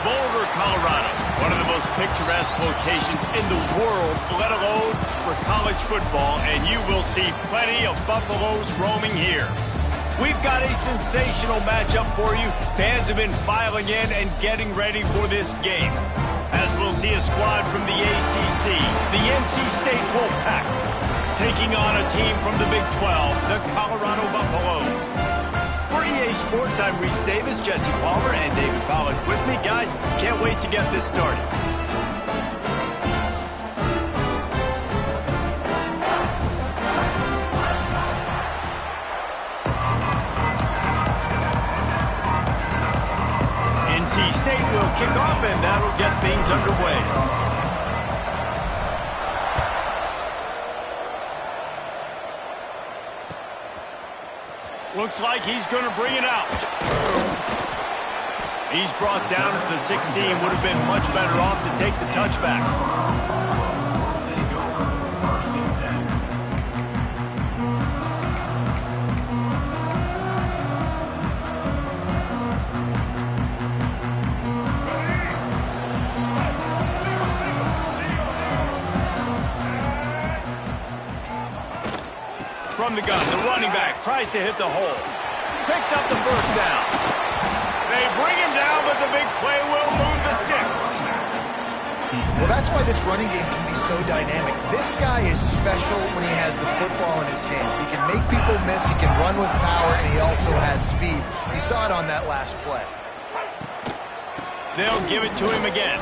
Boulder, Colorado, one of the most picturesque locations in the world, let alone for college football, and you will see plenty of Buffaloes roaming here. We've got a sensational matchup for you. Fans have been filing in and getting ready for this game, as we'll see a squad from the ACC, the NC State Wolfpack, taking on a team from the Big 12, the Colorado Buffaloes. For EA Sports, I'm Reese Davis, Jesse Palmer, and David Pollack with me. Guys, can't wait to get this started. NC State will kick off, and that'll get things underway. Looks like he's going to bring it out. He's brought down at the 16. Would have been much better off to take the touchback. From the gun, the running back tries to hit the hole. Picks up the first down. They bring him down, but the big play will move the sticks. Well, that's why this running game can be so dynamic. This guy is special when he has the football in his hands. He can make people miss, he can run with power, and he also has speed. You saw it on that last play. They'll give it to him again.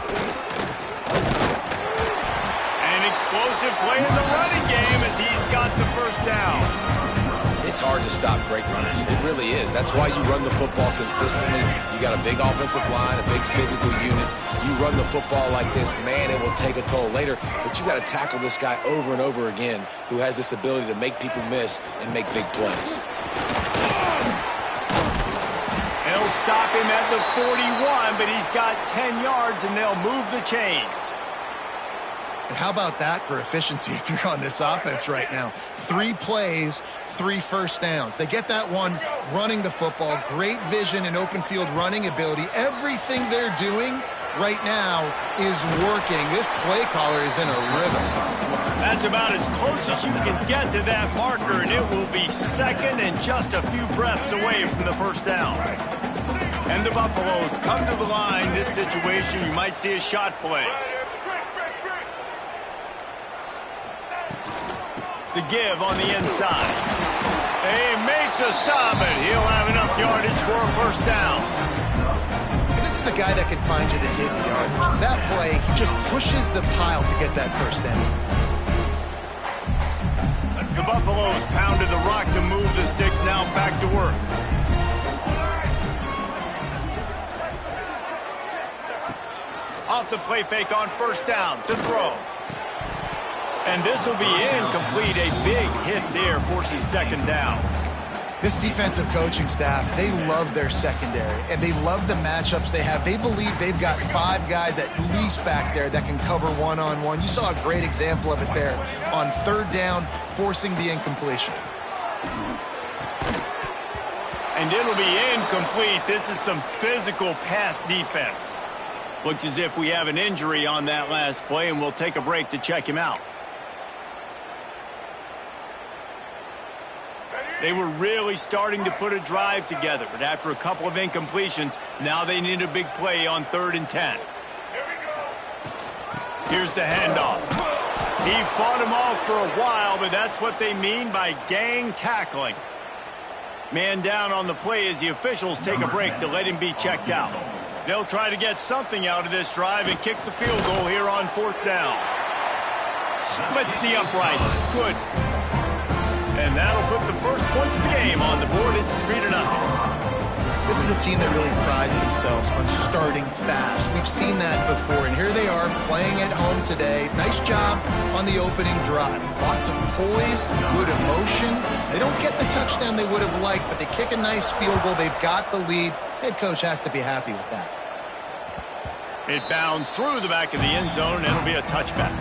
Explosive play in the running game as he's got the first down. It's hard to stop great runners. It really is. That's why you run the football consistently. You got a big offensive line, a big physical unit. You run the football like this, man, it will take a toll later. But you got to tackle this guy over and over again who has this ability to make people miss and make big plays. They'll stop him at the 41, but he's got 10 yards, and they'll move the chains. And how about that for efficiency if you're on this offense right now? 3 plays, 3 first downs. They get that one running the football, great vision and open field running ability. Everything they're doing right now is working. This play caller is in a rhythm. That's about as close as you can get to that marker, and it will be second and just a few breaths away from the first down. And the Buffaloes come to the line. This situation, you might see a shot play. The give on the inside. They make the stop, and he'll have enough yardage for a first down. This is a guy that can find you the hidden yardage. That play, he just pushes the pile to get that first down. The Buffaloes pounded the rock to move the sticks, now back to work. Off the play fake on first down to throw. And this will be incomplete. A big hit there forces second down. This defensive coaching staff, they love their secondary, and they love the matchups they have. They believe they've got 5 guys at least back there that can cover one-on-one. You saw a great example of it there on third down, forcing the incompletion. And it'll be incomplete. This is some physical pass defense. Looks as if we have an injury on that last play, and we'll take a break to check him out. They were really starting to put a drive together, but after a couple of incompletions, now they need a big play on 3rd and 10. Here's the handoff. He fought him off for a while, but that's what they mean by gang tackling. Man down on the play as the officials take a break to let him be checked out. They'll try to get something out of this drive and kick the field goal here on 4th down. Splits the uprights. Good. And that'll put the first points of the game on the board. It's 3-0. This is a team that really prides themselves on starting fast. We've seen that before, and here they are playing at home today. Nice job on the opening drive. Lots of poise, good emotion. They don't get the touchdown they would have liked, but they kick a nice field goal. They've got the lead. Head coach has to be happy with that. It bounds through the back of the end zone, and it'll be a touchback.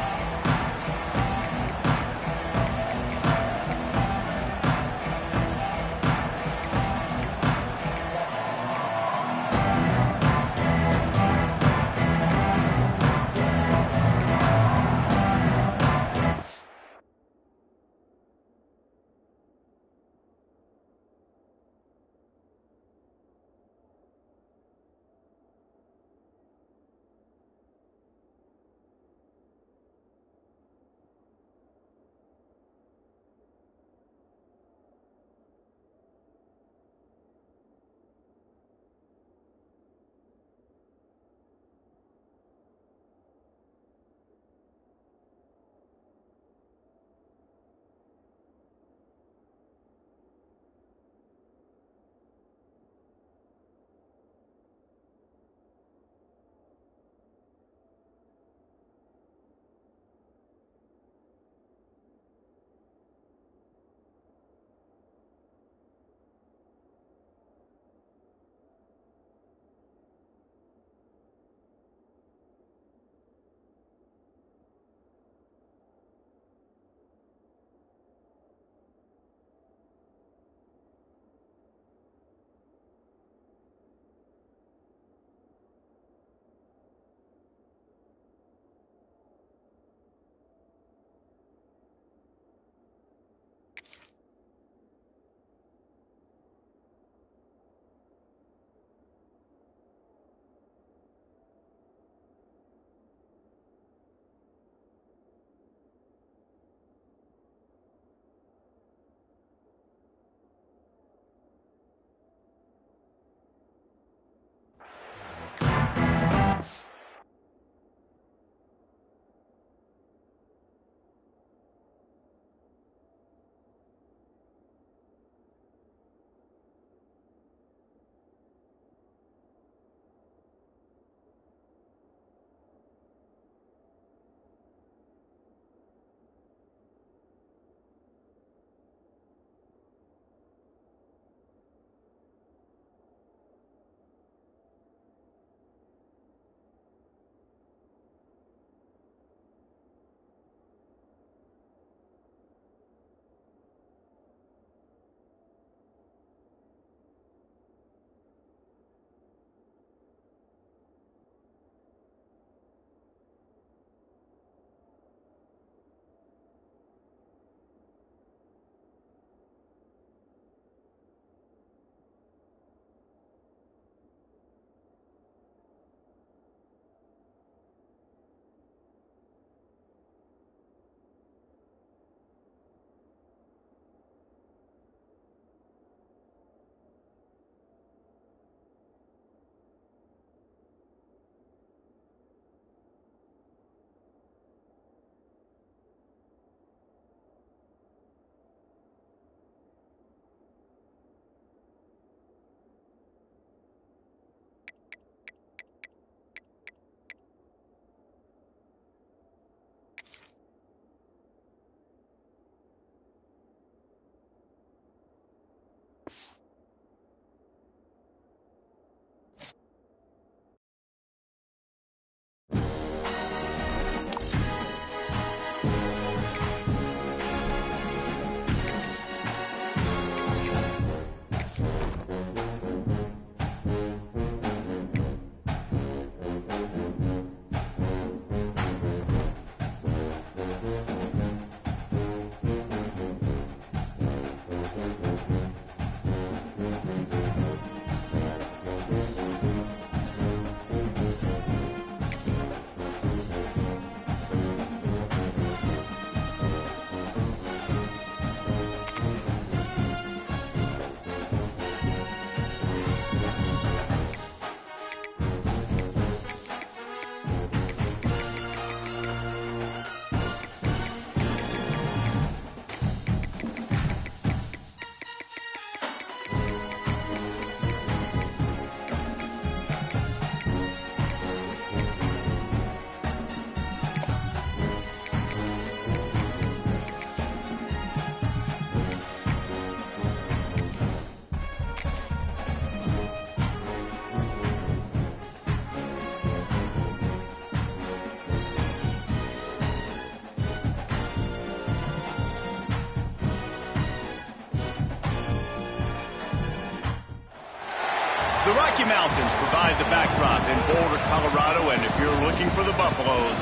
The Rocky Mountains provide the backdrop in Boulder, Colorado, and if you're looking for the Buffaloes,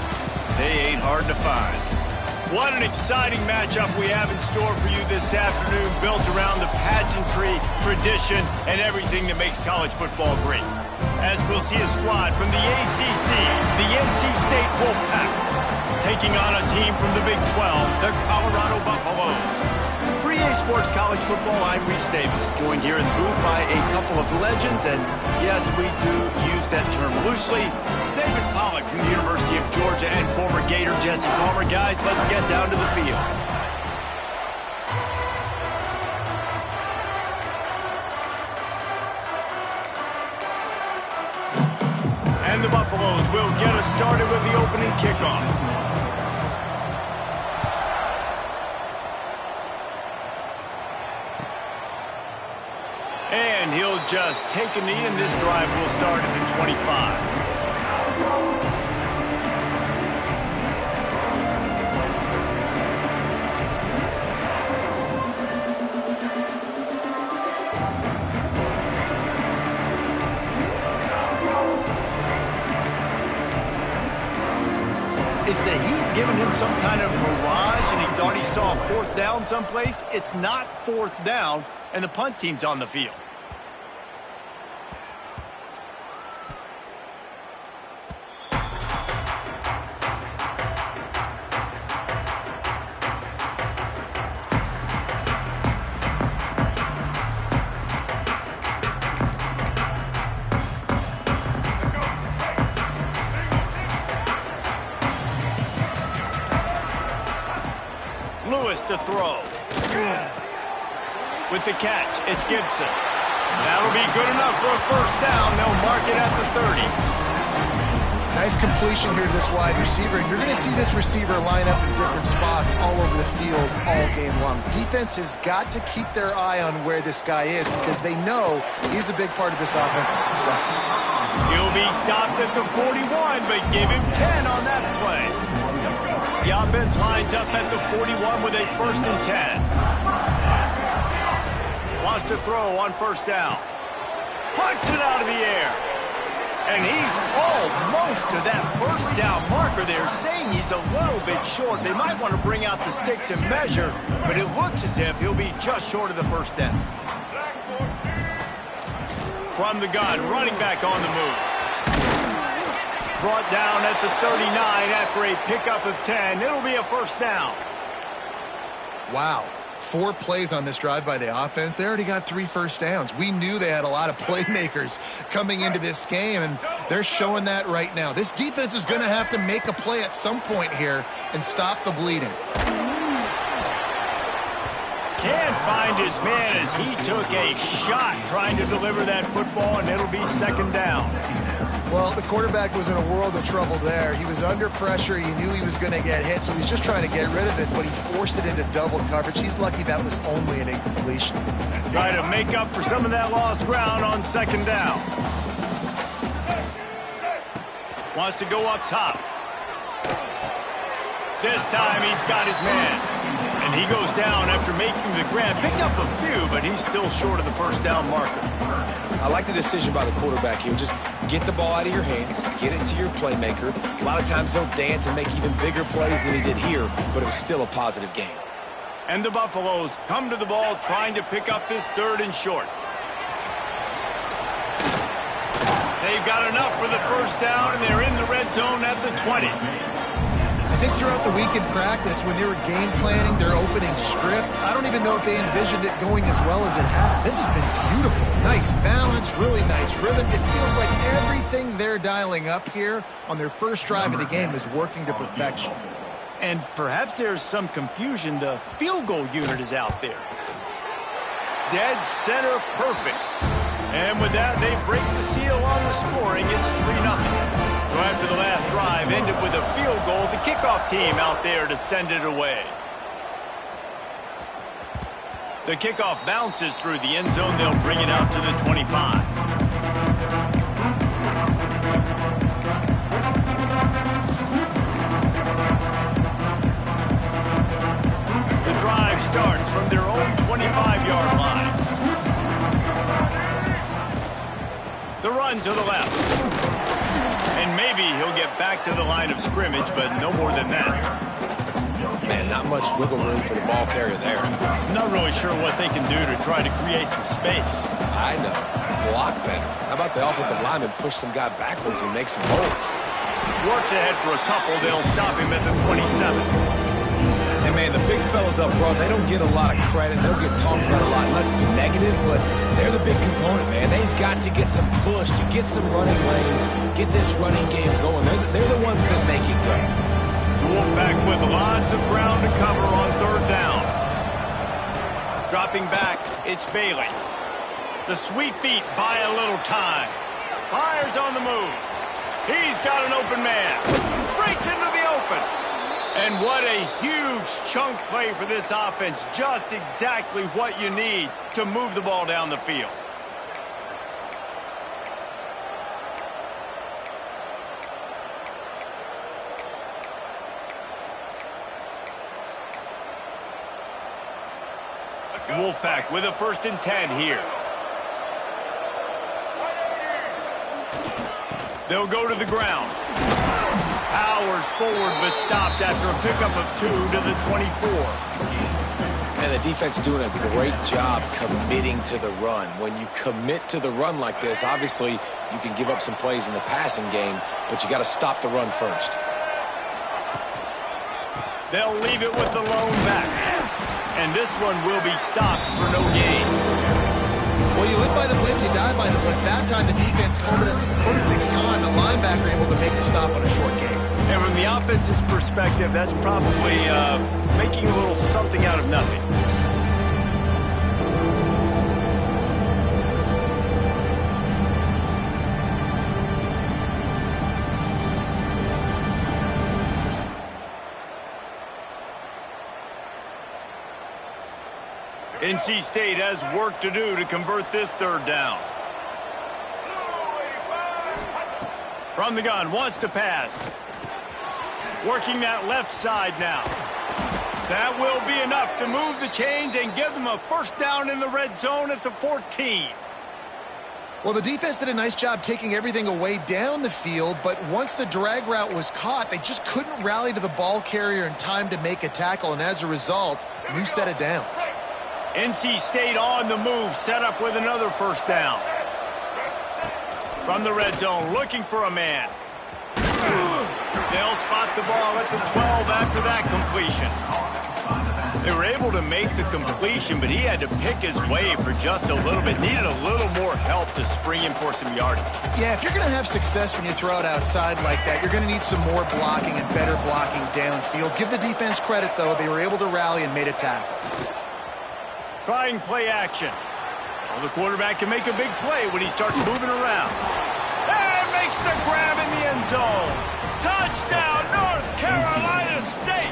they ain't hard to find. What an exciting matchup we have in store for you this afternoon, built around the pageantry, tradition, and everything that makes college football great. As we'll see a squad from the ACC, the NC State Wolfpack, taking on a team from the Big 12, the Colorado Buffaloes. For EA Sports College Football, I'm Reese Davis, joined here in the booth by a couple of legends, and yes, we do use that term loosely. David Pollack from the University of Georgia and former Gator Jesse Palmer. Guys, let's get down to the field. And the Buffaloes will get us started with the opening kickoff. And he'll just take a knee, and this drive will start at the 25. Is the heat giving him some kind of mirage and he thought he saw a fourth down someplace? It's not fourth down, and the punt team's on the field. To throw. With the catch, it's Gibson. That'll be good enough for a first down. They'll mark it at the 30. Nice completion here to this wide receiver. And you're going to see this receiver line up in different spots all over the field all game long. Defense has got to keep their eye on where this guy is because they know he's a big part of this offense's success. He'll be stopped at the 41, but give him 10 on that play. The offense lines up at the 41 with a 1st and 10. Wants to throw on first down. Punts it out of the air. And he's almost to that first down marker. They're saying he's a little bit short. They might want to bring out the sticks and measure, but it looks as if he'll be just short of the first down. From the gun, running back on the move. Brought down at the 39 after a pickup of 10. It'll be a first down. Wow. 4 plays on this drive by the offense. They already got 3 first downs. We knew they had a lot of playmakers coming into this game, and they're showing that right now. This defense is going to have to make a play at some point here and stop the bleeding. Can't find his man as he took a shot trying to deliver that football, and it'll be second down. Well, the quarterback was in a world of trouble there. He was under pressure. He knew he was going to get hit, so he's just trying to get rid of it, but he forced it into double coverage. He's lucky that was only an incompletion. Try to make up for some of that lost ground on second down. Wants to go up top. This time he's got his man. And he goes down after making the grab. Picked up a few, but he's still short of the first down marker. I like the decision by the quarterback here. Just get the ball out of your hands, get it to your playmaker. A lot of times he'll dance and make even bigger plays than he did here, but it was still a positive game. And the Buffaloes come to the ball trying to pick up this 3rd and short. They've got enough for the first down, and they're in the red zone at the 20. I think throughout the week in practice, when they were game planning their opening script, I don't even know if they envisioned it going as well as it has. This has been beautiful. Nice balance, really nice rhythm. It feels like everything they're dialing up here on their first drive of the game is working to perfection. And perhaps there's some confusion. The field goal unit is out there. Dead center perfect. And with that, they break the seal on the scoring. It's 3-0. So after the last drive ended with a field goal, the kickoff team out there to send it away. The kickoff bounces through the end zone. They'll bring it out to the 25. The drive starts from their own 25-yard line. Run to the left. And maybe he'll get back to the line of scrimmage, but no more than that. Man, not much wiggle room for the ball carrier there. I'm not really sure what they can do to try to create some space. I know. Block better. How about the offensive lineman push some guy backwards and make some holes? Works ahead for a couple. They'll stop him at the 27. And, man, the big fellas up front, they don't get a lot of credit. They don't get talked about a lot unless it's negative, but they're the big component, man. They've got to get some push, to get some running lanes, get this running game going. They're the ones that make it go. Wolfpack with lots of ground to cover on third down. Dropping back, it's Bailey. The sweet feet buy a little time. Fires on the move. He's got an open man. Breaks into the open. And what a huge chunk play for this offense. Just exactly what you need to move the ball down the field. Wolfpack with a 1st and 10 here. They'll go to the ground. Powers forward, but stopped after a pickup of 2 to the 24. And the defense doing a great job committing to the run. When you commit to the run like this, obviously you can give up some plays in the passing game, but you got to stop the run first. They'll leave it with the lone back. And this one will be stopped for no gain. Well, you live by the blitz, you die by the blitz. That time the defense called it at the perfect time. The linebacker able to make the stop on a short game. And from the offense's perspective, that's probably making a little something out of nothing. NC State has work to do to convert this third down. From the gun, wants to pass. Working that left side now. That will be enough to move the chains and give them a 1st down in the red zone at the 14. Well, the defense did a nice job taking everything away down the field, but once the drag route was caught, they just couldn't rally to the ball carrier in time to make a tackle, and as a result, new set of downs. NC State on the move, set up with another 1st down. From the red zone, looking for a man. They'll spot the ball at the 12 after that completion. They were able to make the completion, but he had to pick his way for just a little bit. Needed a little more help to spring him for some yardage. Yeah, if you're going to have success when you throw it outside like that, you're going to need some more blocking and better blocking downfield. Give the defense credit, though. They were able to rally and made a tackle. Trying play action. Well, the quarterback can make a big play when he starts moving around. And makes the grab in the end zone. Touchdown, North Carolina State!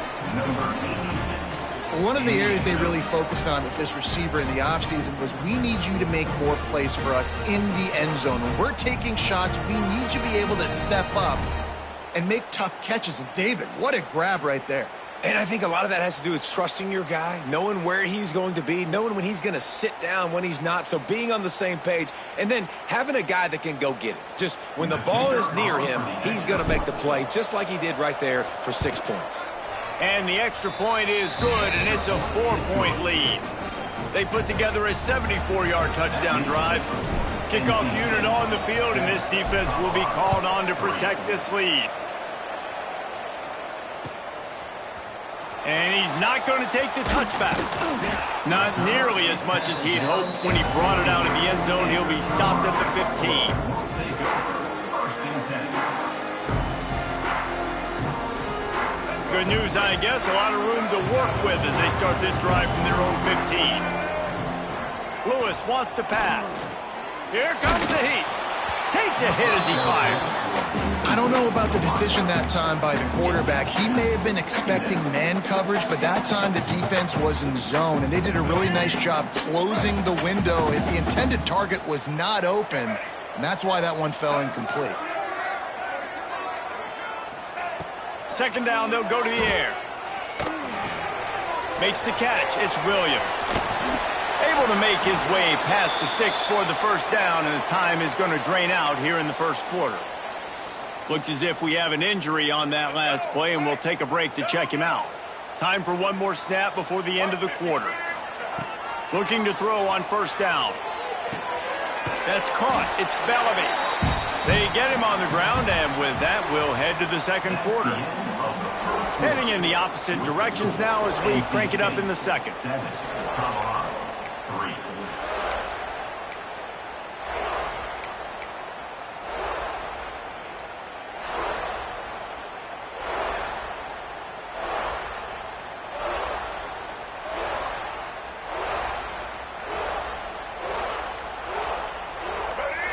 One of the areas they really focused on with this receiver in the offseason was we need you to make more plays for us in the end zone. When we're taking shots, we need you to be able to step up and make tough catches. And David, what a grab right there. And I think a lot of that has to do with trusting your guy, knowing where he's going to be, knowing when he's going to sit down, when he's not. So being on the same page, and then having a guy that can go get it. Just when the ball is near him, he's going to make the play, just like he did right there for 6 points. And the extra point is good, and it's a 4-point lead. They put together a 74-yard touchdown drive. Kickoff unit on the field, and this defense will be called on to protect this lead. And he's not going to take the touchback. Not nearly as much as he'd hoped when he brought it out in the end zone. He'll be stopped at the 15. Good news, I guess. A lot of room to work with as they start this drive from their own 15. Lewis wants to pass. Here comes the heat. Takes a hit as he fires. I don't know about the decision that time by the quarterback. He may have been expecting man coverage, but that time the defense was in zone, and they did a really nice job closing the window. The intended target was not open, and that's why that one fell incomplete. Second down, they'll go to the air. Makes the catch. It's Williams. Able able to make his way past the sticks for the first down, and the time is going to drain out here in the first quarter. Looks as if we have an injury on that last play, and we'll take a break to check him out. Time for one more snap before the end of the quarter. Looking to throw on first down. That's caught. It's Bellamy. They get him on the ground, and with that, we'll head to the second quarter. Heading in the opposite directions now as we crank it up in the second.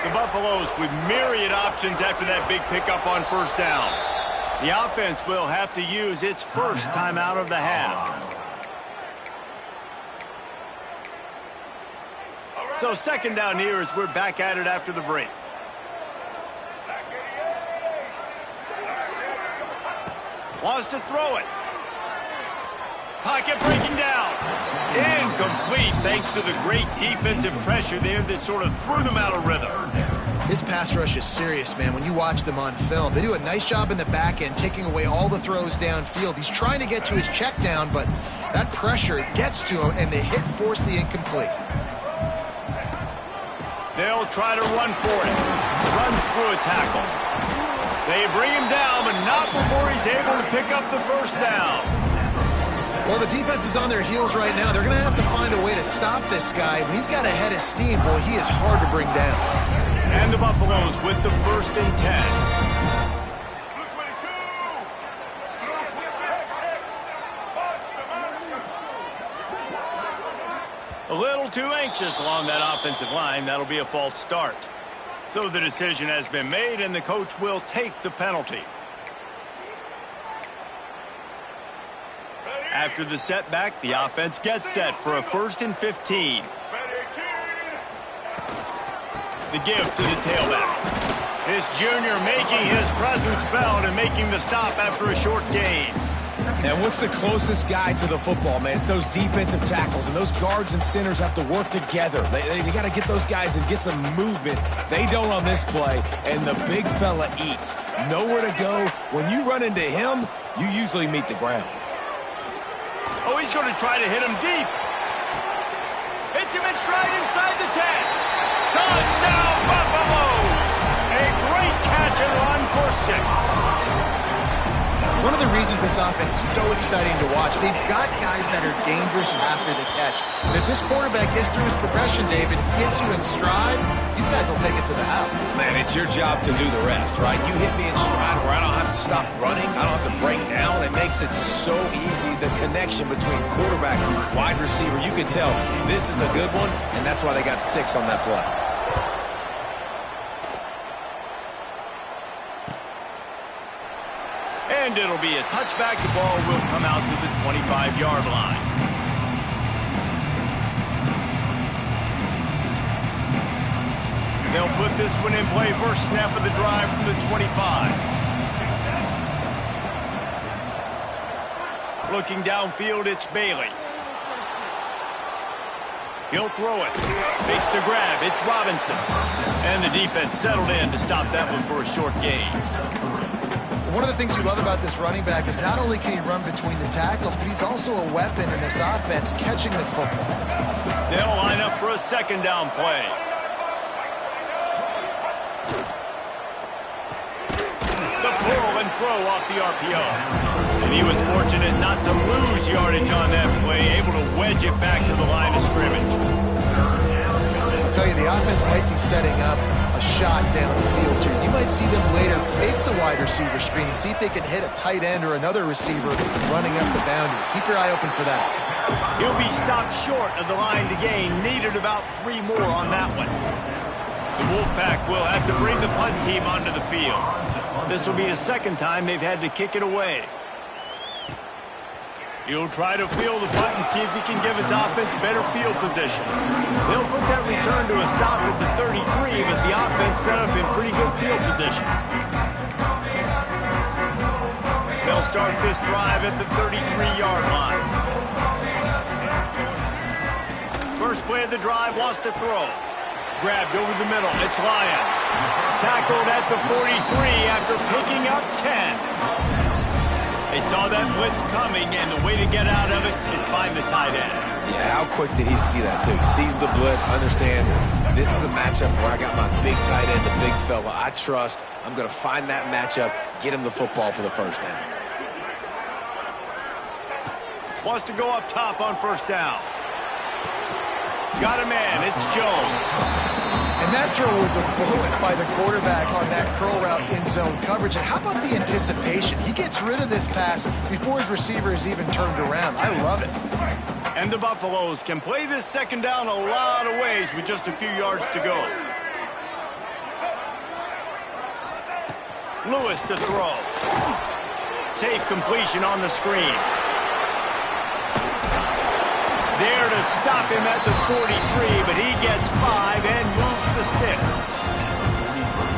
The Buffaloes with myriad options after that big pickup on first down. The offense will have to use its first timeout of the half. So second down here as we're back at it after the break. Wants to throw it. Pocket breaking down. Incomplete thanks to the great defensive pressure there that sort of threw them out of rhythm. His pass rush is serious, man. When you watch them on film, they do a nice job in the back end, taking away all the throws downfield. He's trying to get to his check down, but that pressure gets to him, and the hit forced the incomplete. They'll try to run for it. Runs through a tackle. They bring him down, but not before he's able to pick up the first down. Well, the defense is on their heels right now. They're going to have to find a way to stop this guy. When he's got a head of steam, boy, he is hard to bring down. And the Buffaloes with the 1st and 10. A little too anxious along that offensive line. That'll be a false start. So the decision has been made, and the coach will take the penalty. After the setback, the offense gets set for a 1st and 15. The give to the tailback. This junior making his presence felt and making the stop after a short gain. And what's the closest guy to the football, man? It's those defensive tackles, and those guards and centers have to work together. They got to get those guys and get some movement. They don't on this play, and the big fella eats. Nowhere to go. When you run into him, you usually meet the ground. Oh, he's going to try to hit him deep. Hits him in stride inside the 10. Touchdown, Buffaloes! A great catch and run for 6. One of the reasons this offense is so exciting to watch, they've got guys that are dangerous after the catch. And if this quarterback gets through his progression, David, hits you in stride, these guys will take it to the house. Man, it's your job to do the rest, right? You hit me in stride where I don't have to stop running. I don't have to break down. It makes it so easy. The connection between quarterback and wide receiver, you can tell this is a good one, and that's why they got 6 on that play. And it'll be a touchback. The ball will come out to the 25-yard line. They'll put this one in play. First snap of the drive from the 25. Looking downfield, it's Bailey. He'll throw it. Makes the grab. It's Robinson. And the defense settled in to stop that one for a short gain. One of the things you love about this running back is not only can he run between the tackles, but he's also a weapon in this offense catching the football. They'll line up for a second down play. The pull and throw off the RPO. And he was fortunate not to lose yardage on that play, able to wedge it back to the line of scrimmage. I'll tell you, the offense might be setting up a shot down the field here. You might see them later fake the wide receiver screen and see if they can hit a tight end or another receiver running up the boundary. Keep your eye open for that. He'll be stopped short of the line to gain. Needed about 3 more on that one. The Wolfpack will have to bring the punt team onto the field. This will be the second time they've had to kick it away. He'll try to field the punt and see if he can give his offense better field position. They'll put that return to a stop at the 33, but the offense set up in pretty good field position. They'll start this drive at the 33-yard line. First play of the drive, wants to throw. Grabbed over the middle. It's Lions. Tackled at the 43 after picking up 10. They saw that blitz coming, and the way to get out of it is find the tight end. Yeah, how quick did he see that, too? Sees the blitz, understands this is a matchup where I got my big tight end, the big fella I trust. I'm going to find that matchup, get him the football for the first down. Wants to go up top on first down. Got a man. It's Jones. And that throw was a bullet by the quarterback on that curl route in zone coverage. And how about the anticipation? He gets rid of this pass before his receiver is even turned around. I love it. And the Buffaloes can play this second down a lot of ways with just a few yards to go. Lewis to throw. Safe completion on the screen. There to stop him at the 43, but he gets 5 and moves the sticks.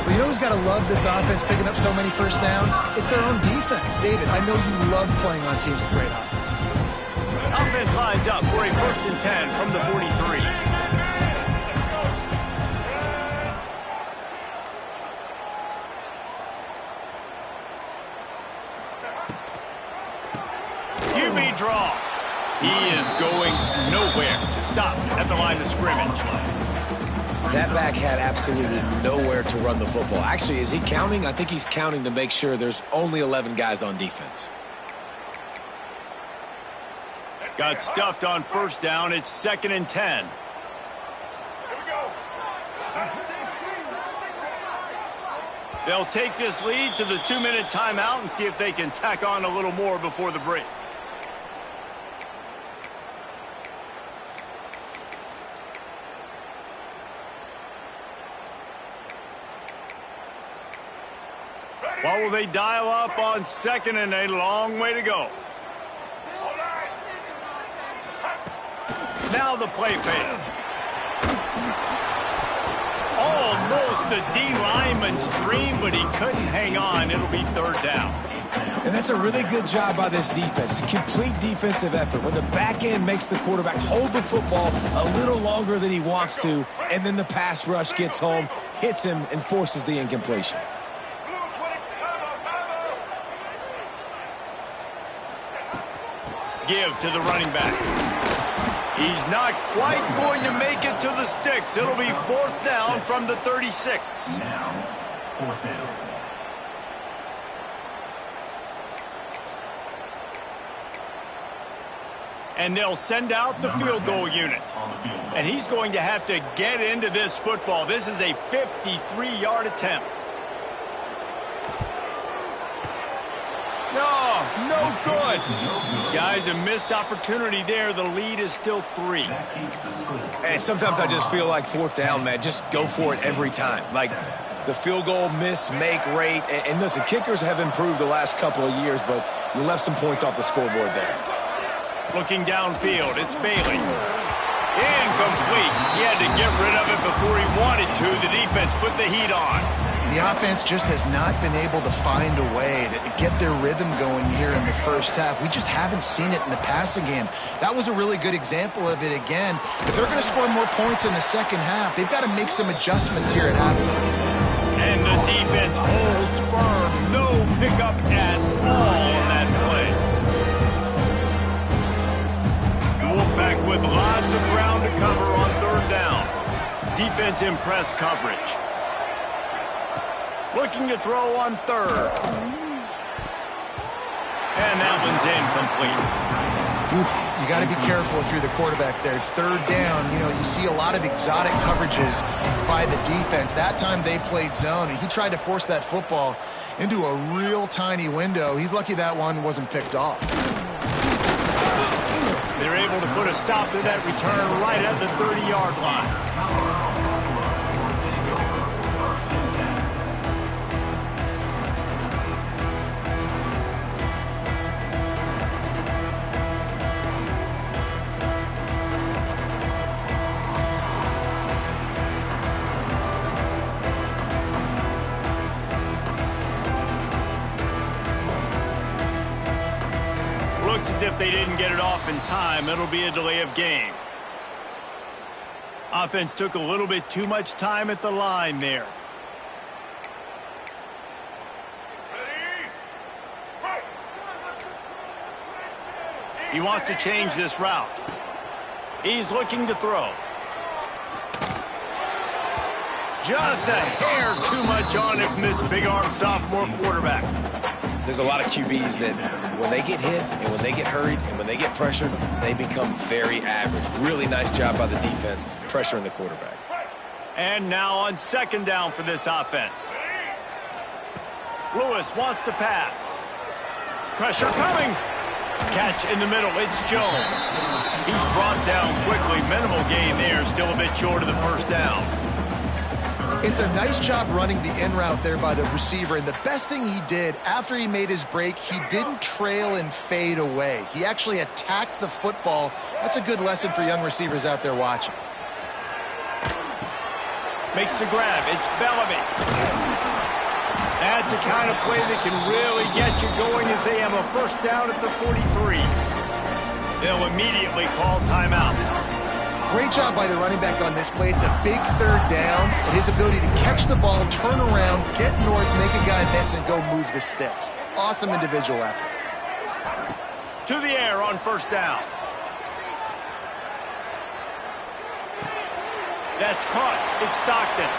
Well, you know who's got to love this offense picking up so many first downs? It's their own defense. David, I know you love playing on teams with great offenses. Offense lines up for a 1st and 10 from the 43. QB draw. He is going nowhere. Stop at the line of scrimmage. That back had absolutely nowhere to run the football. Actually, is he counting? I think he's counting to make sure there's only 11 guys on defense. Got stuffed on first down. It's 2nd and 10. They'll take this lead to the 2-minute timeout and see if they can tack on a little more before the break. What will they dial up on 2nd and a long way to go? Now the play fake. Almost a D lineman's dream, but he couldn't hang on. It'll be 3rd down. And that's a really good job by this defense. A complete defensive effort. When the back end makes the quarterback hold the football a little longer than he wants to, and then the pass rush gets home, hits him, and forces the incompletion. Give to the running back. He's not quite going to make it to the sticks. It'll be 4th down from the 36. Now, 4th down. And they'll send out the field goal unit. And he's going to have to get into this football. This is a 53-yard attempt. No good. Guys, a missed opportunity there. The lead is still 3. And sometimes I just feel like 4th down, man. Just go for it every time. Like the field goal miss-make rate. And listen, kickers have improved the last couple of years, but you left some points off the scoreboard there. Looking downfield, it's Bailey. Incomplete. He had to get rid of it before he wanted to. The defense put the heat on. The offense just has not been able to find a way to get their rhythm going here in the first half. We just haven't seen it in the passing game. That was a really good example of it again. If they're going to score more points in the second half, they've got to make some adjustments here at halftime. And the defense holds firm. No pickup at all on that play. Wolfpack with lots of ground to cover on 3rd down. Defense in press coverage. Looking to throw on 3rd. And that one's incomplete. You got to be careful if you're the quarterback there. 3rd down, you know, you see a lot of exotic coverages by the defense. That time they played zone, and he tried to force that football into a real tiny window. He's lucky that one wasn't picked off. They're able to put a stop to that return right at the 30-yard line. Looks as if they didn't get it off in time. It'll be a delay of game. Offense took a little bit too much time at the line there. He wants to change this route. He's looking to throw. Just a hair too much on it from this big-arm sophomore quarterback. There's a lot of QBs that when they get hit and when they get hurried and when they get pressured, they become very average. Really nice job by the defense pressuring the quarterback. And now on second down for this offense. Lewis wants to pass. Pressure coming. Catch in the middle. It's Jones. He's brought down quickly. Minimal gain there. Still a bit short of the first down. It's a nice job running the in route there by the receiver, and the best thing he did after he made his break, he didn't trail and fade away. He actually attacked the football. That's a good lesson for young receivers out there watching. Makes the grab. It's Bellamy. That's the kind of play that can really get you going as they have a first down at the 43. They'll immediately call timeout. Great job by the running back on this play. It's a big third down, and his ability to catch the ball, turn around, get north, make a guy miss, and go move the sticks. Awesome individual effort. To the air on first down. That's caught. It's Stockton.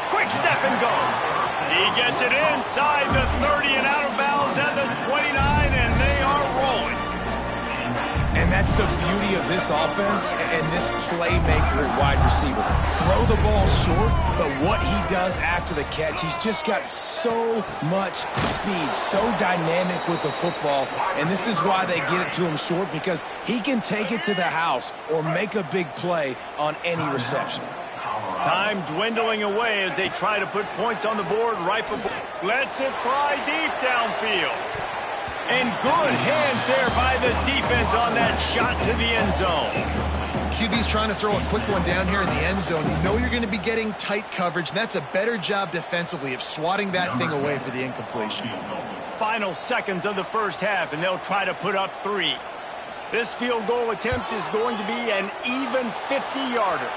Quick step and go. He gets it inside the 30 and out of bounds at the 29, and they are rolling. And that's the beauty of this offense and this playmaker at wide receiver. Throw the ball short, but what he does after the catch, he's just got so much speed, so dynamic with the football. And this is why they get it to him short, because he can take it to the house or make a big play on any reception. Time dwindling away as they try to put points on the board right before. Lets it fly deep downfield. And good hands there by the defense on that shot to the end zone. QB's trying to throw a quick one down here in the end zone. You know you're going to be getting tight coverage, and that's a better job defensively of swatting that thing away for the incompletion. Final seconds of the first half, and they'll try to put up 3. This field goal attempt is going to be an even 50-yarder.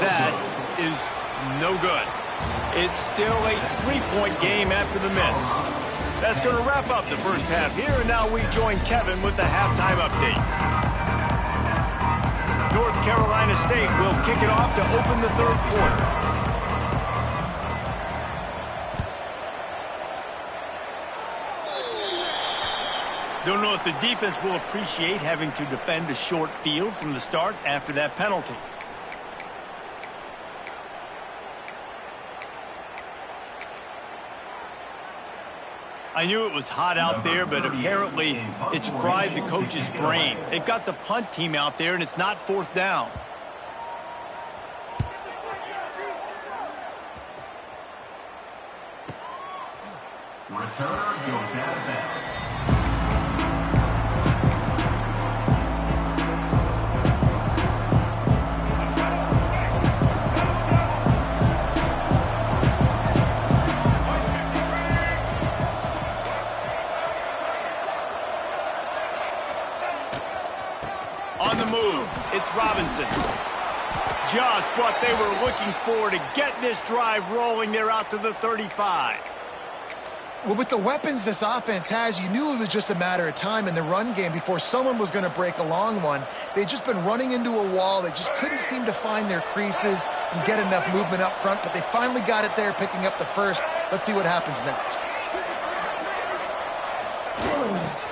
That is no good. It's still a 3-point game after the miss. That's going to wrap up the first half here, and now we join Kevin with the halftime update. North Carolina State will kick it off to open the third quarter. Don't know if the defense will appreciate having to defend a short field from the start after that penalty. I knew it was hot out there, but apparently it's fried the coach's brain. They've got the punt team out there, and it's not fourth down. Return goes out of bounds. On the move, it's Robinson. Just what they were looking for to get this drive rolling. They're out to the 35. Well, with the weapons this offense has, you knew it was just a matter of time in the run game before someone was going to break a long one. They'd just been running into a wall. They just couldn't seem to find their creases and get enough movement up front, but they finally got it there, picking up the first. Let's see what happens next.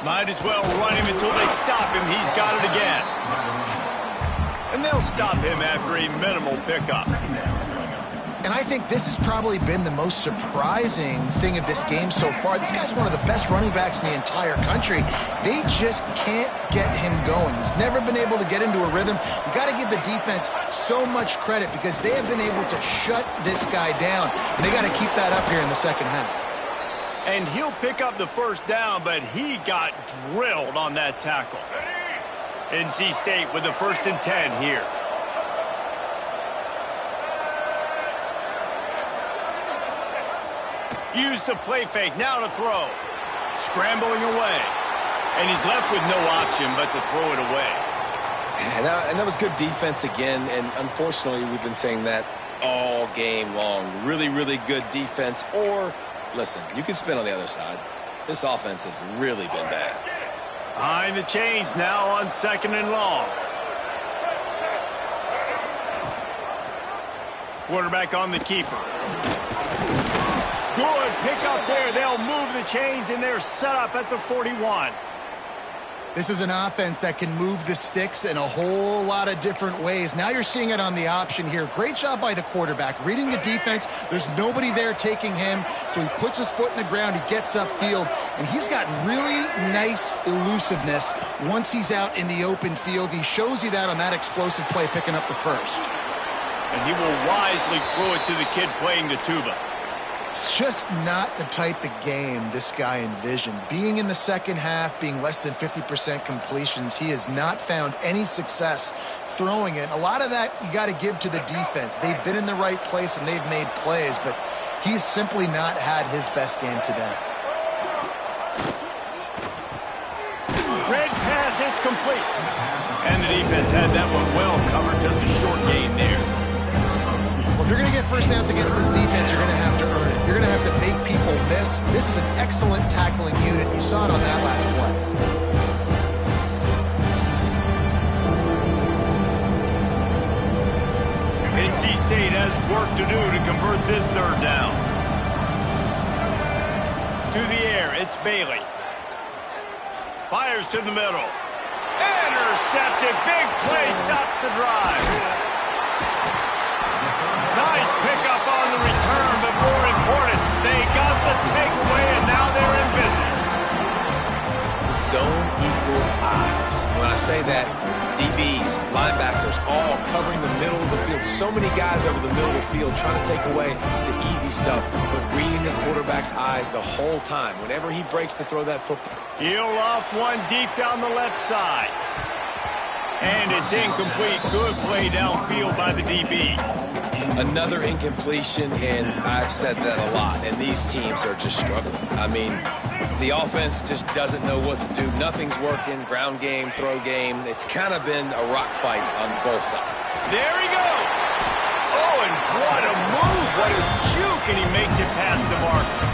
Might as well run him until they stop him. He's got it again. And they'll stop him after a minimal pickup. And I think this has probably been the most surprising thing of this game so far. This guy's one of the best running backs in the entire country. They just can't get him going. He's never been able to get into a rhythm. You got to give the defense so much credit because they have been able to shut this guy down. And they got to keep that up here in the second half. And he'll pick up the first down, but he got drilled on that tackle. NC State with the 1st and 10 here. Use the play fake, now to throw. Scrambling away. And he's left with no option but to throw it away. And that was good defense again, and unfortunately we've been saying that all game long. Really, really good defense. Or, listen, you can spin on the other side. This offense has really been bad. Behind the chains now on 2nd and long. Quarterback on the keeper. Good pick up there. They'll move the chains, and they're set up at the 41. This is an offense that can move the sticks in a whole lot of different ways. Now you're seeing it on the option here. Great job by the quarterback. Reading the defense, there's nobody there taking him, so he puts his foot in the ground, he gets upfield, and he's got really nice elusiveness once he's out in the open field. He shows you that on that explosive play, picking up the first. And he will wisely throw it to the kid playing the tuba. It's just not the type of game this guy envisioned. Being in the second half, being less than 50% completions, he has not found any success throwing it. A lot of that you got to give to the defense. They've been in the right place and they've made plays, but he's simply not had his best game today. Red pass, it's complete. And the defense had that one well covered, just a short gain there. Well, if you're going to get first downs against this defense, you're going to have to earn it. You're going to have to make people miss. This is an excellent tackling unit. You saw it on that last play. NC State has work to do to convert this 3rd down. To the air, it's Bailey. Fires to the middle. Intercepted. Big play stops the drive. Nice pickup on the return, but more important, they got the takeaway, and now they're in business. Zone equals eyes. When I say that, DBs, linebackers, all covering the middle of the field. So many guys over the middle of the field trying to take away the easy stuff, but reading the quarterback's eyes the whole time. Whenever he breaks to throw that football. Heel off one deep down the left side. And it's incomplete. Good play downfield by the DB. Another incompletion, and I've said that a lot, and these teams are just struggling. I mean, the offense just doesn't know what to do. Nothing's working. Ground game, throw game. It's kind of been a rock fight on both sides. There he goes. Oh, and what a move. What a juke, and he makes it past the marker.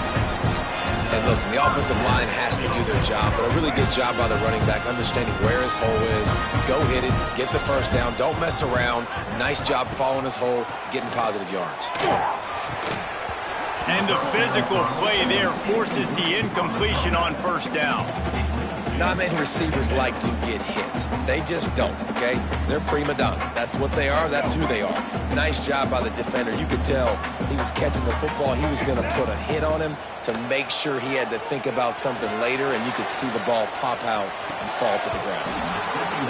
And listen, the offensive line has to do their job, but a really good job by the running back, understanding where his hole is. Go hit it, get the first down, don't mess around. Nice job following his hole, getting positive yards. And the physical play there forces the incompletion on 1st down. Not many receivers like to get hit. They just don't, okay? They're prima donnas. That's what they are. That's who they are. Nice job by the defender. You could tell he was catching the football. He was going to put a hit on him to make sure he had to think about something later, and you could see the ball pop out and fall to the ground.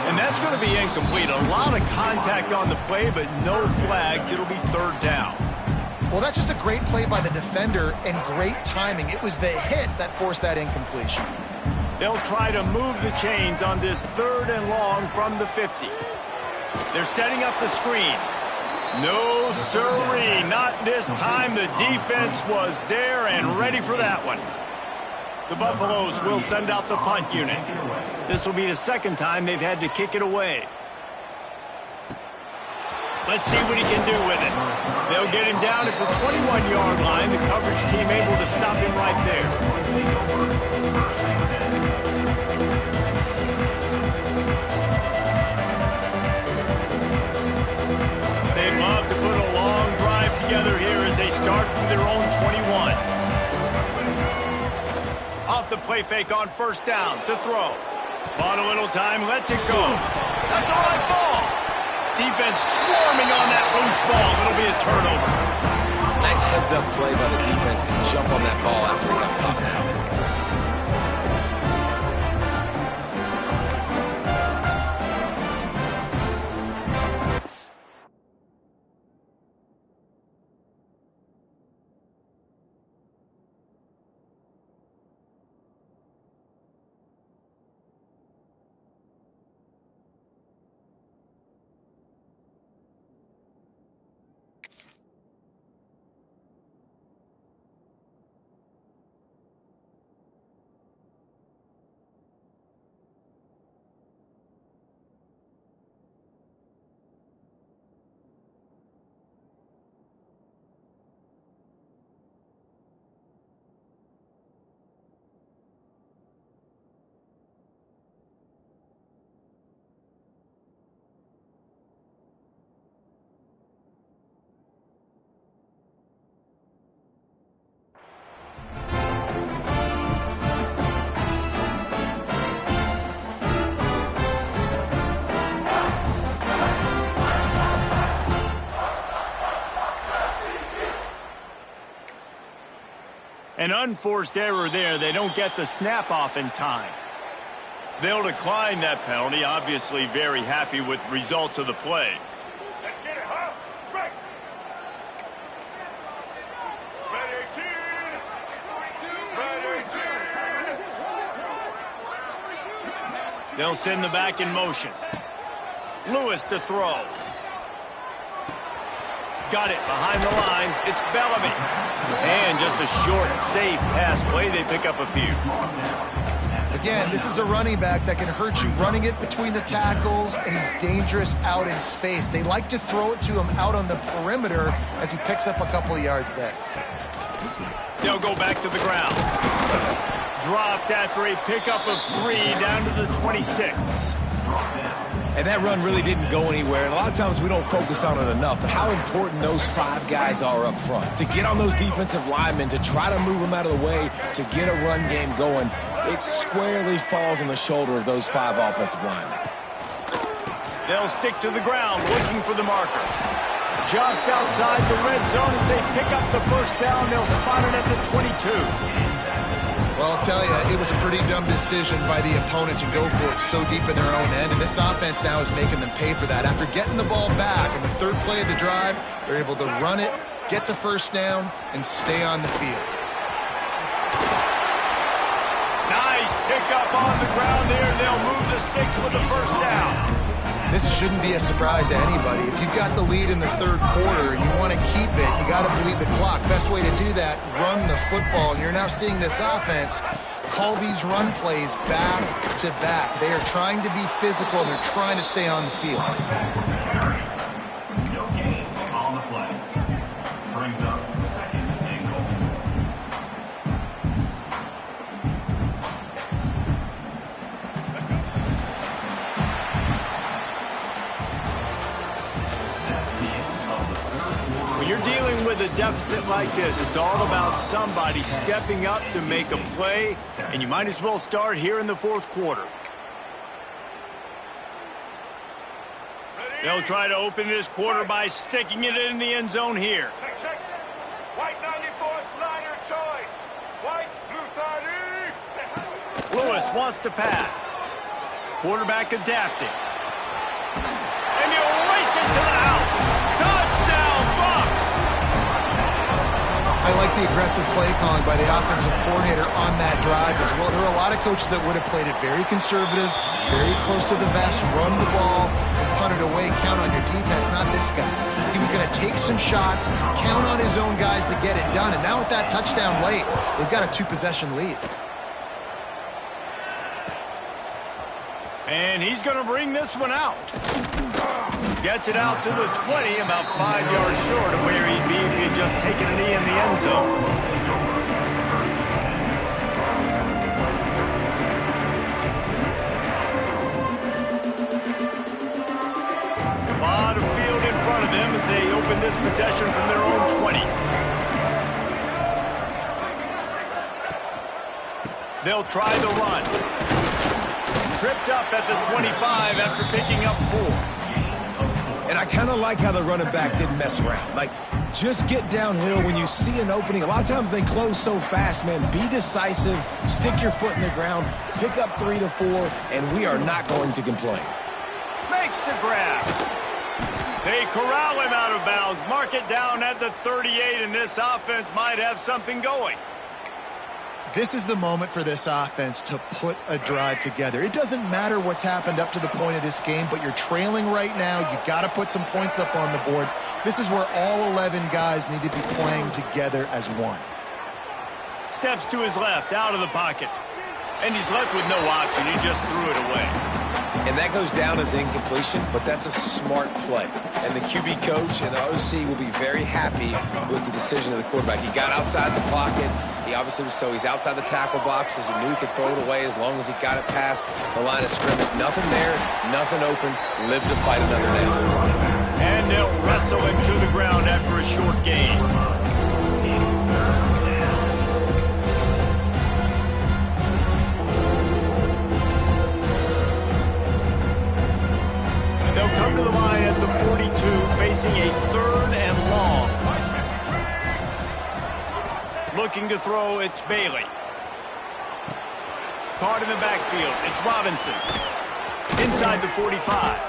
And that's going to be incomplete. A lot of contact on the play, but no flags. It'll be 3rd down. Well, that's just a great play by the defender and great timing. It was the hit that forced that incompletion. They'll try to move the chains on this 3rd and long from the 50. They're setting up the screen. No, sirree, not this time. The defense was there and ready for that one. The Buffaloes will send out the punt unit. This will be the 2nd time they've had to kick it away. Let's see what he can do with it. They'll get him down at the 21-yard line. The coverage team able to stop him right there. They love to put a long drive together here as they start from their own 21. Off the play fake on 1st down to throw. Bought a little time, lets it go. That's a right ball. Defense swarming on that loose ball. It'll be a turnover. Nice heads-up play by the defense to jump on that ball after he got popped out. An unforced error there. They don't get the snap off in time. They'll decline that penalty. Obviously very happy with the results of the play. They'll send the back in motion. Lewis to throw. Got it behind the line. It's Bellamy. And just a short, safe pass play. They pick up a few. Again, this is a running back that can hurt you running it between the tackles, and he's dangerous out in space. They like to throw it to him out on the perimeter as he picks up a couple of yards there. They'll go back to the ground. Dropped after a pickup of 3 down to the 26. And that run really didn't go anywhere. And a lot of times we don't focus on it enough. But how important those 5 guys are up front. To get on those defensive linemen, to try to move them out of the way, to get a run game going, it squarely falls on the shoulder of those 5 offensive linemen. They'll stick to the ground looking for the marker. Just outside the red zone as they pick up the first down. They'll spot it at the 22. Well, I'll tell you, it was a pretty dumb decision by the opponent to go for it so deep in their own end, and this offense now is making them pay for that. After getting the ball back in the 3rd play of the drive, they're able to run it, get the first down, and stay on the field. Nice pickup on the ground there. They'll move the sticks with the first down. This shouldn't be a surprise to anybody. If you've got the lead in the 3rd quarter and you want to keep it, you got to bleed the clock. Best way to do that, run the football. And you're now seeing this offense call these run plays back to back. They are trying to be physical, and they're trying to stay on the field. No gain on the play. Brings up 2nd and goal. When you're dealing with a deficit like this, it's all about somebody stepping up to make a play, and you might as well start here in the 4th quarter. They'll try to open this quarter by sticking it in the end zone here. Check. White 94 Snyder choice. White, blue 30. Lewis wants to pass. Quarterback adapting. And he'll race it to the house. Touchdown, Bucks! I like the aggressive play calling by the offensive coordinator on that drive as well. There are a lot of coaches that would have played it very conservative, very close to the vest, run the ball, and punt it away, count on your defense, not this guy. He was going to take some shots, count on his own guys to get it done, and now with that touchdown late, they've got a 2-possession lead. And he's going to bring this one out. Gets it out to the 20, about 5 yards short of where he'd be if he had just taken a knee in the end zone. A lot of field in front of them as they open this possession from their own 20. They'll try the run. Tripped up at the 25 after picking up 4. And I kind of like how the running back didn't mess around. Like, just get downhill when you see an opening. A lot of times they close so fast, man. Be decisive, stick your foot in the ground, pick up 3 to 4, and we are not going to complain. Makes the grab. They corral him out of bounds, mark it down at the 38, and this offense might have something going. This is the moment for this offense to put a drive together. It doesn't matter what's happened up to the point of this game, but you're trailing right now. You've got to put some points up on the board. This is where all 11 guys need to be playing together as one. Steps to his left, out of the pocket. And he's left with no option. He just threw it away. And that goes down as incompletion, but that's a smart play. And the QB coach and the OC will be very happy with the decision of the quarterback. He got outside the pocket. He obviously was he's outside the tackle boxes. He knew he could throw it away as long as he got it past the line of scrimmage. Nothing there, nothing open. Live to fight another down. And they'll wrestle him to the ground after a short gain. They'll come to the line at the 42, facing a 3rd and long. Looking to throw, it's Bailey. Caught in the backfield, it's Robinson. Inside the 45.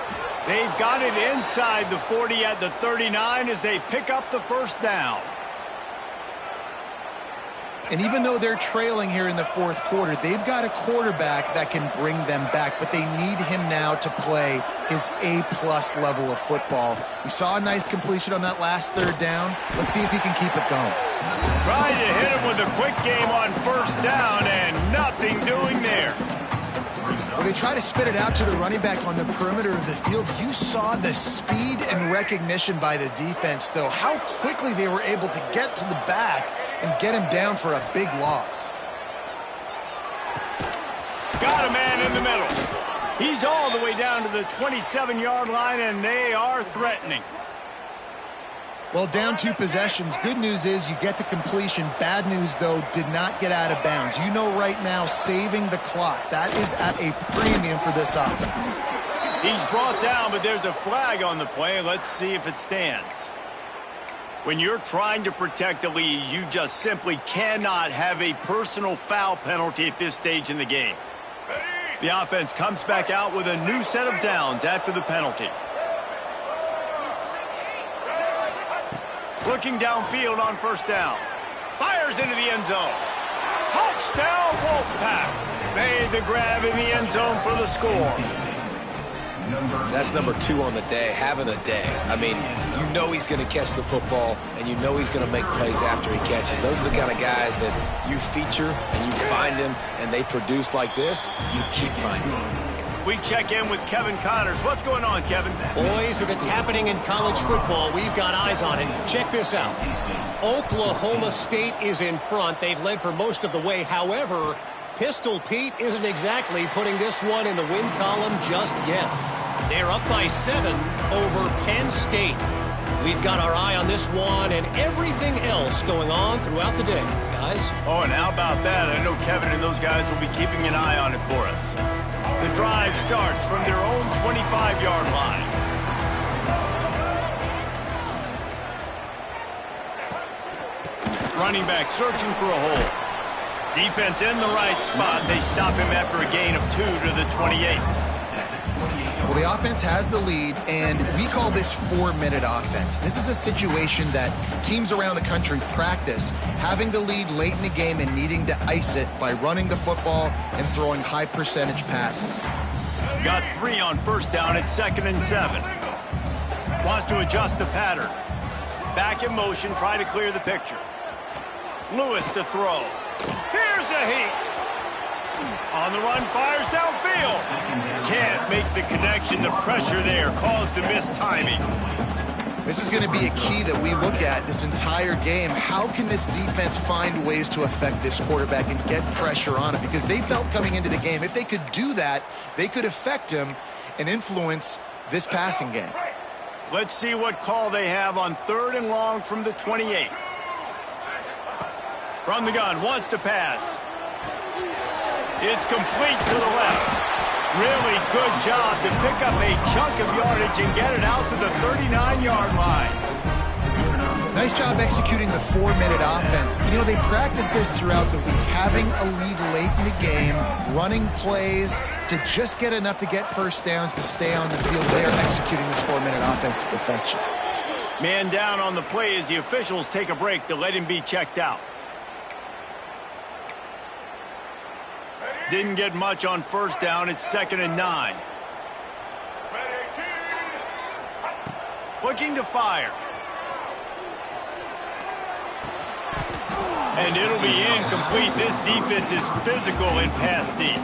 They've got it inside the 40 at the 39 as they pick up the first down. And even though they're trailing here in the fourth quarter, they've got a quarterback that can bring them back, but they need him now to play his A-plus level of football. We saw a nice completion on that last third down. Let's see if he can keep it going. Trying to hit him with a quick game on first down, and nothing doing there. When they try to spit it out to the running back on the perimeter of the field, you saw the speed and recognition by the defense, though, how quickly they were able to get to the back and get him down for a big loss. Got a man in the middle. He's all the way down to the 27-yard line, and they are threatening. Well, down 2 possessions. Good news is you get the completion. Bad news, though, did not get out of bounds. You know right now, saving the clock. That is at a premium for this offense. He's brought down, but there's a flag on the play. Let's see if it stands. When you're trying to protect the lead, you just simply cannot have a personal foul penalty at this stage in the game. The offense comes back out with a new set of downs after the penalty. Looking downfield on first down. Fires into the end zone. Touchdown, Wolfpack. Made the grab in the end zone for the score. That's number 2 on the day, having a day. I mean, you know he's going to catch the football, and you know he's going to make plays after he catches. Those are the kind of guys that you feature and you find them, and they produce like this, you keep finding them. We check in with Kevin Connors. What's going on, Kevin? Boys, if it's happening in college football, we've got eyes on it. Check this out. Oklahoma State is in front. They've led for most of the way. However, Pistol Pete isn't exactly putting this one in the win column just yet. They're up by 7 over Penn State. We've got our eye on this one and everything else going on throughout the day, guys. Oh, and how about that? I know Kevin and those guys will be keeping an eye on it for us. The drive starts from their own 25-yard line. Running back searching for a hole. Defense in the right spot. They stop him after a gain of 2 to the 28. Well, the offense has the lead, and we call this 4-minute offense. This is a situation that teams around the country practice, having the lead late in the game and needing to ice it by running the football and throwing high-percentage passes. Got 3 on first down at 2nd and 7. Wants to adjust the pattern. Back in motion, try to clear the picture. Lewis to throw. Here's a heat. On the run, fires downfield. Can't make the connection. The pressure there caused the missed timing. This is going to be a key that we look at this entire game. How can this defense find ways to affect this quarterback and get pressure on him? Because they felt coming into the game, if they could do that, they could affect him and influence this passing game. Let's see what call they have on 3rd and long from the 28. From the gun, wants to pass. It's complete to the left. Really good job to pick up a chunk of yardage and get it out to the 39-yard line. Nice job executing the 4-minute offense. You know, they practice this throughout the week, having a lead late in the game, running plays to just get enough to get first downs to stay on the field. They are executing this 4-minute offense to perfection. Man down on the play as the officials take a break to let him be checked out. Didn't get much on first down. It's 2nd and 9. Looking to fire. And it'll be incomplete. This defense is physical and pass deep.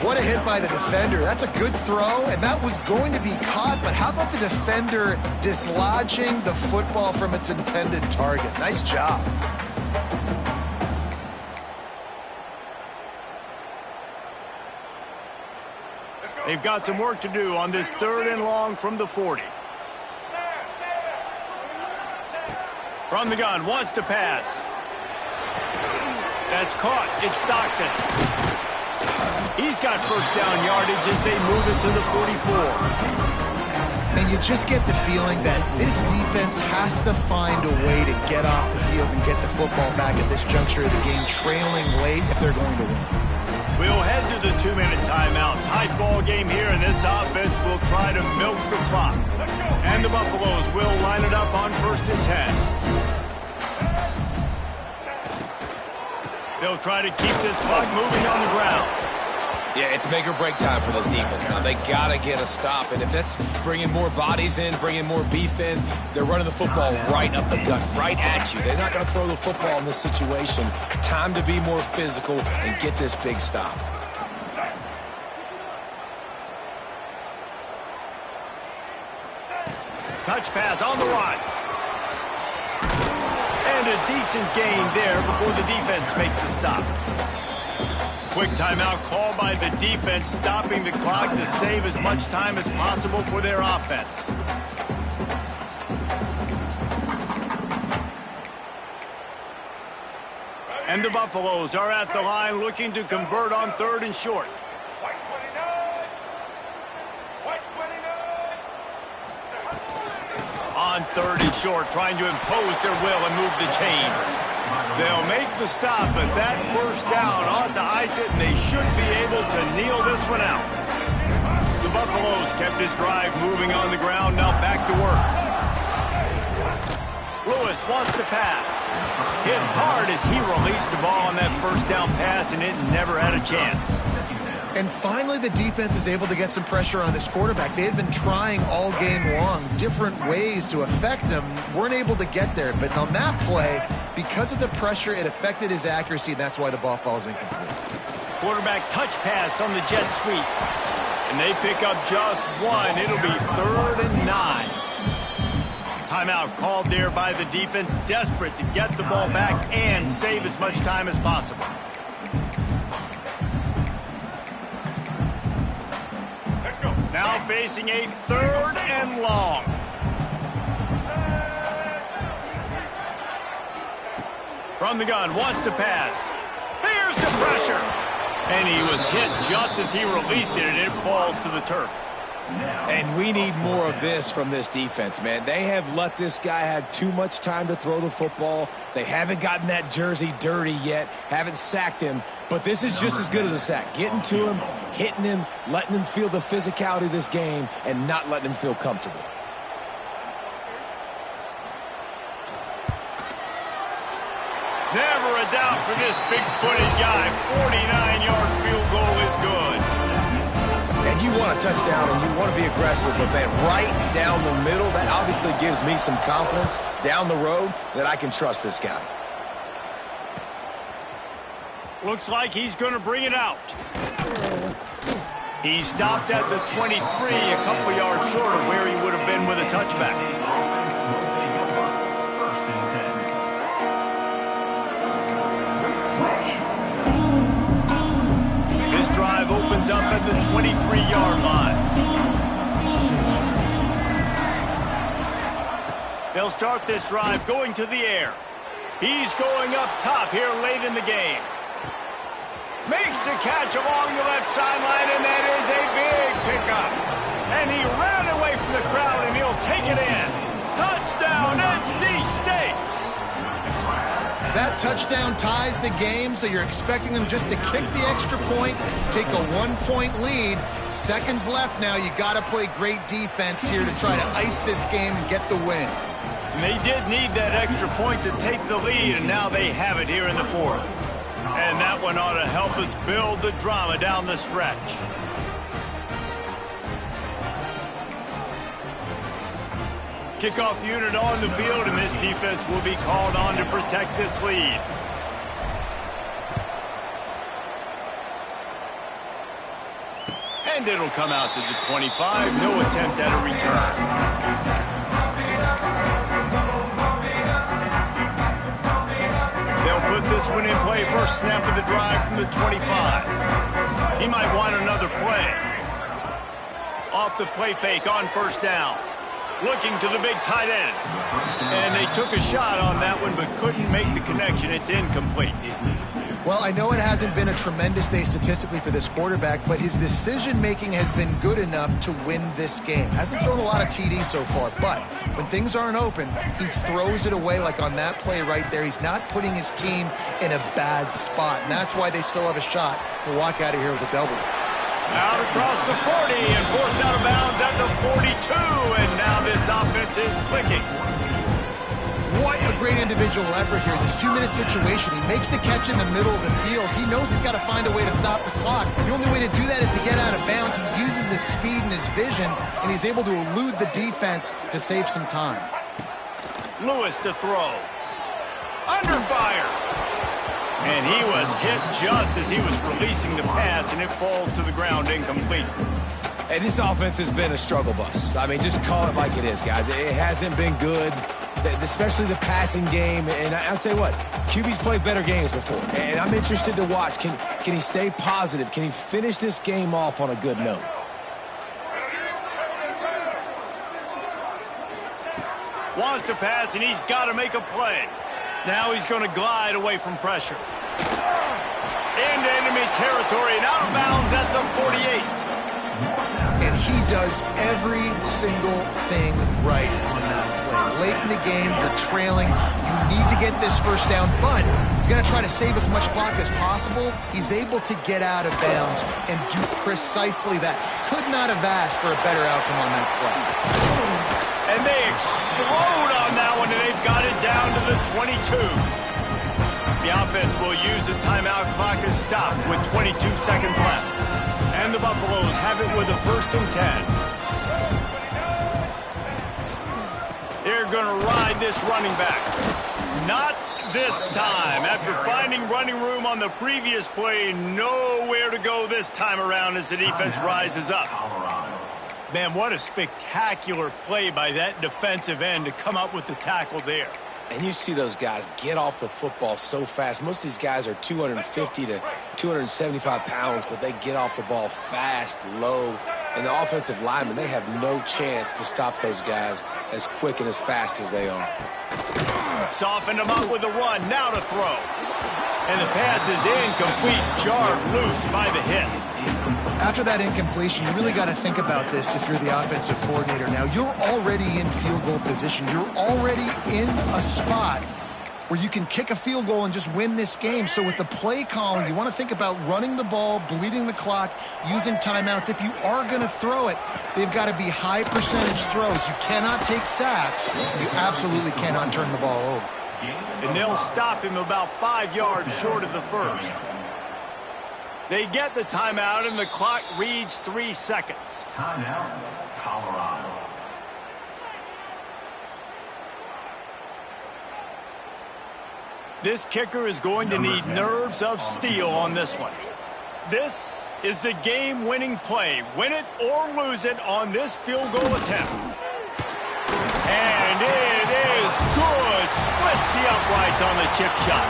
What a hit by the defender. That's a good throw, and that was going to be caught, but how about the defender dislodging the football from its intended target? Nice job. They've got some work to do on this 3rd and long from the 40. From the gun, wants to pass. That's caught. It's Stockton. He's got first down yardage as they move it to the 44. And you just get the feeling that this defense has to find a way to get off the field and get the football back at this juncture of the game, trailing late if they're going to win. We'll head to the 2-minute timeout. Tight ball game here, and this offense will try to milk the clock. And the Buffaloes will line it up on 1st and 10. They'll try to keep this clock moving on the ground. Yeah, it's make or break time for this defense. Now, they got to get a stop, and if that's bringing more bodies in, bringing more beef in, they're running the football right up the gut, right at you. They're not going to throw the football in this situation. Time to be more physical and get this big stop. Touch pass on the run. And a decent gain there before the defense makes the stop. Quick timeout called by the defense, stopping the clock to save as much time as possible for their offense. And the Buffaloes are at the line looking to convert on 3rd and short. White 29. White 29. On 3rd and short, trying to impose their will and move the chains. They'll make the stop, but that first down ought to ice it, and they should be able to kneel this one out. The Buffaloes kept this drive moving on the ground, now back to work. Lewis wants to pass. Hit hard as he released the ball on that first down pass, and it never had a chance. And finally, the defense is able to get some pressure on this quarterback. They had been trying all game long different ways to affect him, weren't able to get there. But on that play, because of the pressure, it affected his accuracy, and that's why the ball falls incomplete. Quarterback touch pass on the jet sweep. And they pick up just one. It'll be 3rd and 9. Timeout called there by the defense, desperate to get the ball back and save as much time as possible. Now facing a 3rd and long. From the gun, wants to pass. Here's the pressure. And he was hit just as he released it, and it falls to the turf. And we need more of this from this defense, man. They have let this guy have too much time to throw the football. They haven't gotten that jersey dirty yet, haven't sacked him. But this is just as good as a sack. Getting to him, hitting him, letting him feel the physicality of this game, and not letting him feel comfortable. Never a doubt for this big-footed guy. 49-yard field goal is good. And you want a touchdown and you want to be aggressive, but man, right down the middle, that obviously gives me some confidence down the road that I can trust this guy. Looks like he's going to bring it out. He stopped at the 23, a couple yards short of where he would have been with a touchback. This drive opens up at the 23-yard line. They'll start this drive going to the air. He's going up top here late in the game. Makes a catch along the left sideline, and that is a big pickup. And he ran away from the crowd, and he'll take it in. Touchdown, NC State! That touchdown ties the game, so you're expecting them just to kick the extra point, take a 1-point lead. Seconds left now. You got to play great defense here to try to ice this game and get the win. And they did need that extra point to take the lead, and now they have it here in the 4th. And that one ought to help us build the drama down the stretch. Kickoff unit on the field, and this defense will be called on to protect this lead. And it'll come out to the 25. No attempt at a return. They'll put this one in play. First snap of the drive from the 25. He might want another play. Off the play fake on first down. Looking to the big tight end. And they took a shot on that one but couldn't make the connection. It's incomplete. Well, I know it hasn't been a tremendous day statistically for this quarterback, but his decision-making has been good enough to win this game. Hasn't thrown a lot of TDs so far, but when things aren't open, he throws it away like on that play right there. He's not putting his team in a bad spot, and that's why they still have a shot to walk out of here with a W. Out across the 40 and forced out of bounds at the 42, and now this offense is clicking. What a great individual effort here. This 2-minute situation. He makes the catch in the middle of the field. He knows he's got to find a way to stop the clock. The only way to do that is to get out of bounds. He uses his speed and his vision, and he's able to elude the defense to save some time. Lewis to throw. Under fire. And he was hit just as he was releasing the pass, and it falls to the ground incomplete. Hey, this offense has been a struggle bus. I mean, just call it like it is, guys. It hasn't been good, especially the passing game. And I'll tell you what, QB's played better games before. And I'm interested to watch. Can he stay positive? Can he finish this game off on a good note? Wants to pass, and he's got to make a play. Now he's going to glide away from pressure. Into enemy territory and out of bounds at the 48. And he does every single thing right on that play. Late in the game, you're trailing. You need to get this first down, but you got to try to save as much clock as possible. He's able to get out of bounds and do precisely that. Could not have asked for a better outcome on that play. And they explode on that one, and they've got it down to the 22. The offense will use the timeout clock as stopped with 22 seconds left. And the Buffaloes have it with a 1st and 10. They're going to ride this running back. Not this time. After finding running room on the previous play, nowhere to go this time around as the defense rises up. Man, what a spectacular play by that defensive end to come up with the tackle there. And you see those guys get off the football so fast. Most of these guys are 250 to 275 pounds, but they get off the ball fast, low. And the offensive linemen, they have no chance to stop those guys as quick and as fast as they are. Softened them up with a run, now to throw. And the pass is incomplete, jarred loose by the hit. After that incompletion, you really got to think about this if you're the offensive coordinator now. You're already in field goal position. You're already in a spot where you can kick a field goal and just win this game. So with the play calling, you want to think about running the ball, bleeding the clock, using timeouts. If you are going to throw it, they've got to be high percentage throws. You cannot take sacks. You absolutely cannot turn the ball over. And they'll stop him about 5 yards short of the first. They get the timeout, and the clock reads 3 seconds. Timeout, Colorado. This kicker is going to need nerves of steel on this one. This is the game-winning play. Win it or lose it on this field goal attempt. And it is good. Splits the uprights on the chip shot.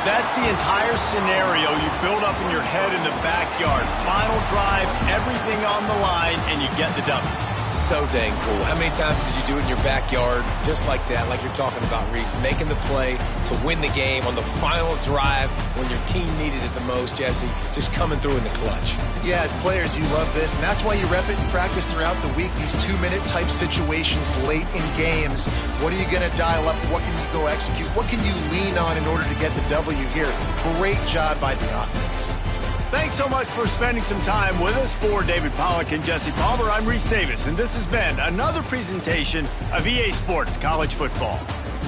That's the entire scenario you build up in your head in the backyard. Final drive, everything on the line, and you get the W. So dang cool. How many times did you do it in your backyard just like that, like you're talking about, Reese? Making the play to win the game on the final drive when your team needed it the most, Jesse. Just coming through in the clutch. Yeah, as players, you love this, and that's why you rep it and practice throughout the week, these 2-minute type situations late in games. What are you going to dial up? What can you go execute? What can you lean on in order to get the W here? Great job by the offense. Thanks so much for spending some time with us. For David Pollack and Jesse Palmer, I'm Reese Davis, and this has been another presentation of EA Sports College Football.